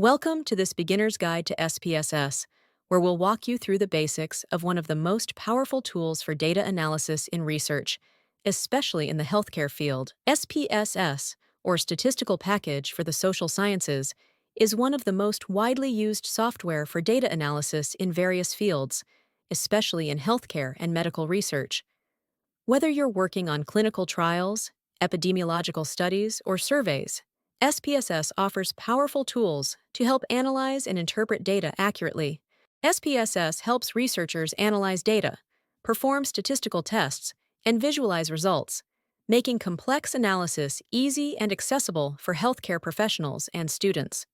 Welcome to this beginner's guide to SPSS, where we'll walk you through the basics of one of the most powerful tools for data analysis in research, especially in the healthcare field. SPSS, or Statistical Package for the Social Sciences, is one of the most widely used software for data analysis in various fields, especially in healthcare and medical research. Whether you're working on clinical trials, epidemiological studies, or surveys, SPSS offers powerful tools to help analyze and interpret data accurately. SPSS helps researchers analyze data, perform statistical tests, and visualize results, making complex analysis easy and accessible for healthcare professionals and students.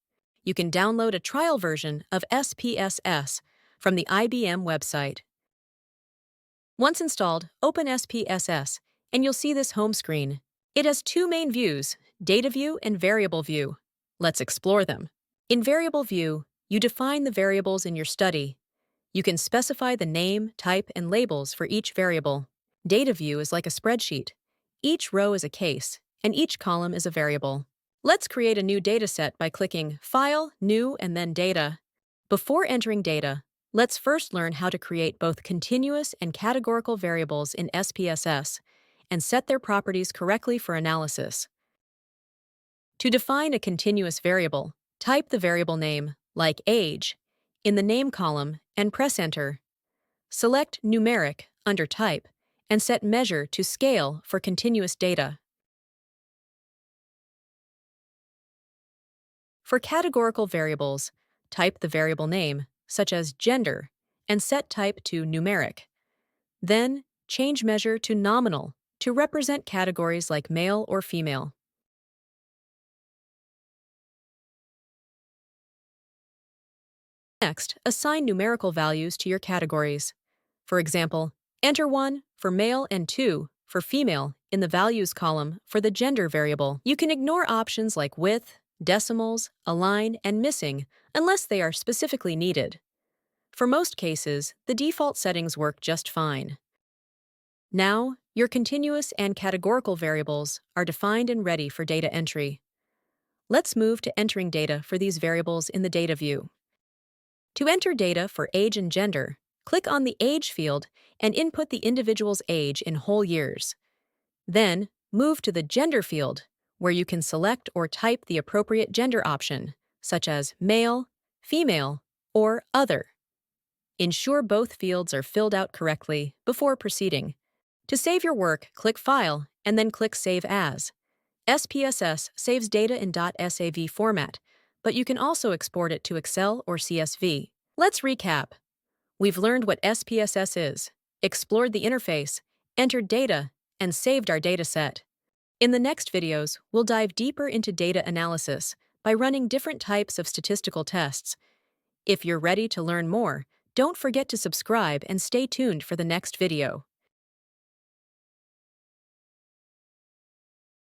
You can download a trial version of SPSS from the IBM website. Once installed, open SPSS, and you'll see this home screen. It has two main views, Data View and Variable View. Let's explore them. In Variable View, you define the variables in your study. You can specify the name, type, and labels for each variable. Data View is like a spreadsheet. Each row is a case, and each column is a variable. Let's create a new dataset by clicking File, New, and then Data. Before entering data, let's first learn how to create both continuous and categorical variables in SPSS and set their properties correctly for analysis. To define a continuous variable, type the variable name, like age, in the name column and press Enter. Select Numeric under Type and set Measure to Scale for continuous data. For categorical variables, type the variable name, such as gender, and set type to numeric. Then, change measure to nominal to represent categories like male or female. Next, assign numerical values to your categories. For example, enter 1 for male and 2 for female in the values column for the gender variable. You can ignore options like width, decimals, align, and missing unless they are specifically needed. For most cases, the default settings work just fine. Now, your continuous and categorical variables are defined and ready for data entry. Let's move to entering data for these variables in the Data View. To enter data for age and gender, click on the Age field and input the individual's age in whole years. Then, move to the Gender field, where you can select or type the appropriate gender option, such as male, female, or other. Ensure both fields are filled out correctly before proceeding. To save your work, click File and then click Save As. SPSS saves data in .sav format, but you can also export it to Excel or CSV. Let's recap. We've learned what SPSS is, explored the interface, entered data, and saved our dataset. In the next videos, we'll dive deeper into data analysis by running different types of statistical tests. If you're ready to learn more, don't forget to subscribe and stay tuned for the next video.